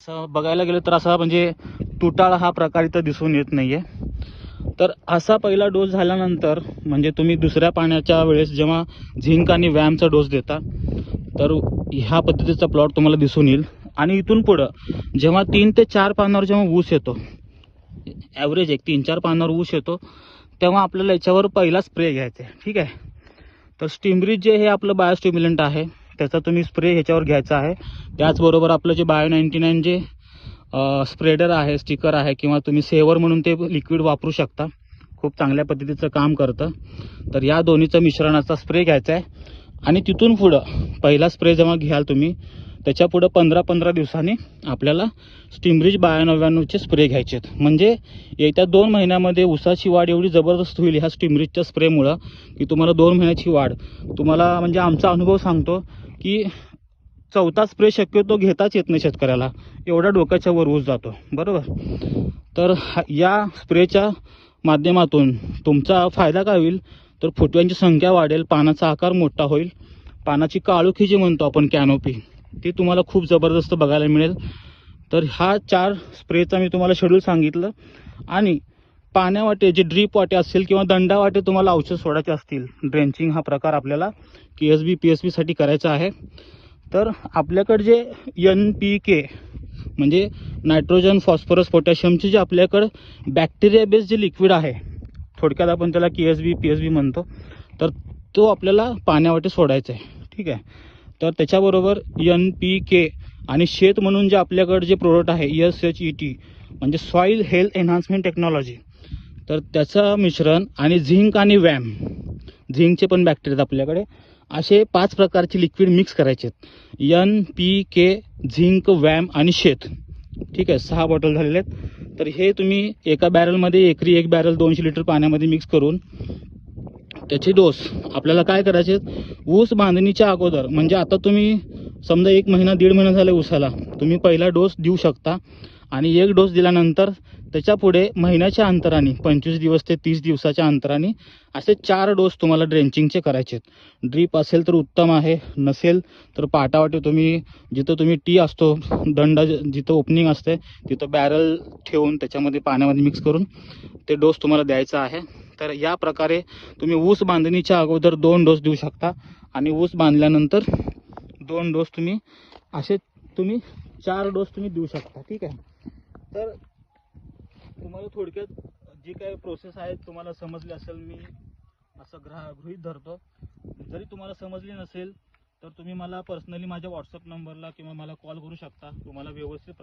असं बघायला गेलं तर असा म्हणजे तुटाळा हा प्रकार इथं दिसून येत नाहीये. तर असा पहिला डोस झाल्यानंतर म्हणजे तुम्ही दुसऱ्या पाण्याच्या वेळेस जेव्हा झिंक आणि व्यायामचा डोस देता तर ह्या पद्धतीचा प्लॉट तुम्हाला दिसून येईल. आणि इथून पुढं जेव्हा 3 ते 4 पानावर जेव्हा ऊस येतो, ॲव्हरेज एक 3-4 पानावर ऊस येतो, तेव्हा आपल्याला याच्यावर पहिला स्प्रे घ्यायचा आहे. ठीक आहे. तर स्टिमरीज जे हे आपलं बायोस्टिम्युलंट आहे त्याचा तुम्ही स्प्रे ह्याच्यावर घ्यायचा आहे. त्याचबरोबर आपलं जे बायो 99 जे स्प्रेडर आहे, स्टिकर आहे, किंवा तुम्ही सेवर म्हणून ते लिक्विड वापरू शकता. खूप चांगल्या पद्धतीचं काम करतं. तर या दोन्हीचं मिश्रणाचा स्प्रे घ्यायचा आहे. आणि तिथून पुढं पहिला स्प्रे जेव्हा घ्याल तुम्ही त्याच्या पुढं 15-15 दिवसांनी आपल्याला स्टिमरीज बायो 99चे स्प्रे घ्यायचे आहेत. म्हणजे येत्या 2 महिन्यामध्ये ऊसाची वाढ एवढी जबरदस्त होईल ह्या स्टिमरीजच्या स्प्रेमुळं की तुम्हाला 2 महिन्याची वाढ तुम्हाला म्हणजे आमचा अनुभव सांगतो की चौथा स्प्रे शक्यतो घेताच येत नाही शेतकऱ्याला, एवढा डोक्याच्या वर ऊस जातो. बरोबर. तर या स्प्रेच्या माध्यमातून तुमचा फायदा काय होईल तर फुटव्यांची संख्या वाढेल, पानाचा आकार मोठा होईल, पानाची काळोखी जी म्हणतो आपण कॅनोपी ती तुम्हाला खूप जबरदस्त बघायला मिळेल. तर हा 4 स्प्रेचा मी तुम्हाला शेड्यूल सांगितलं. आणि पाण्यावाटे जे ड्रीप वाटे असतील किंवा दंडावाटे तुम्हाला औषध सोडायचे असतील, ड्रेंचिंग हा प्रकार आपल्याला KSB PSB साठी करायचा आहे. तर आपल्याकडे जे NPK म्हणजे नायट्रोजन फॉस्फरस पोटॅशियमचे जे आपल्याकडे बॅक्टेरिया बेस्ड जे लिक्विड आहे, थोडक्यात आपण त्याला KSB PSB म्हणतो, तर तो आपल्याला पाण्यावाटे सोडायचा आहे. ठीक आहे. तर त्याच्याबरोबर NPK आणि शेत म्हणून जे आपल्याकडे जे प्रोडक्ट आहे SHET म्हणजे सॉईल हेल्थ एन्हान्समेंट टेक्नॉलॉजी, तर त्याचं मिश्रण आणि झिंक आणि व्यायाम, झिंकचे पण बॅक्टेरिया आपल्याकडे, असे 5 प्रकारचे लिक्विड मिक्स करायचे आहेत. NPK, झिंक, व्यायाम आणि शेत. ठीक आहे. 6 बॉटल झालेले आहेत. तर हे तुम्ही एका बॅरलमध्ये एकरी 1 बॅरल 200 लिटर पाण्यामध्ये मिक्स करून त्याचे डोस आपल्याला काय करायचे, ऊस बांधणीच्या अगोदर म्हणजे आता तुम्ही समजा 1 महिना 1.5 महिना झाला ऊसाला, तुम्ही पहिला डोस देऊ शकता. आणि 1 डोस दिल्यानंतर त्याच्या पुढे महिन्याच्या अंतराने 25 दिवस ते 30 दिवसाच्या अंतराने असे 4 डोस तुम्हाला ड्रेंचिंगचे करायचे आहेत. ड्रीप असेल तर उत्तम आहे, नसेल तर पाटावाटे तुम्ही जिथं तुम्ही टी असतो, दंड जिथं ओपनिंग असते तिथं बॅरल ठेवून त्याच्यामध्ये पाण्यामध्ये मिक्स करून ते डोस तुम्हाला द्यायचा आहे. तर या प्रकारे तुम्ही ऊस बांधणीच्या अगोदर 2 डोस देऊ शकता आणि ऊस बांधल्यानंतर 2 डोस तुम्ही असे 4 डोस तुम्ही देऊ शकता. ठीक आहे. तर तुम्हाला थोडक्यात जी काही प्रोसेस आहे तुम्हाला समजली असेल, मी असं गृहीत धरतो. जरी तुम्हाला समजली नसेल तर तुम्ही मला पर्सनली माझ्या व्हॉट्सअप नंबरला किंवा मला कॉल करू शकता. तुम्हाला व्यवस्थित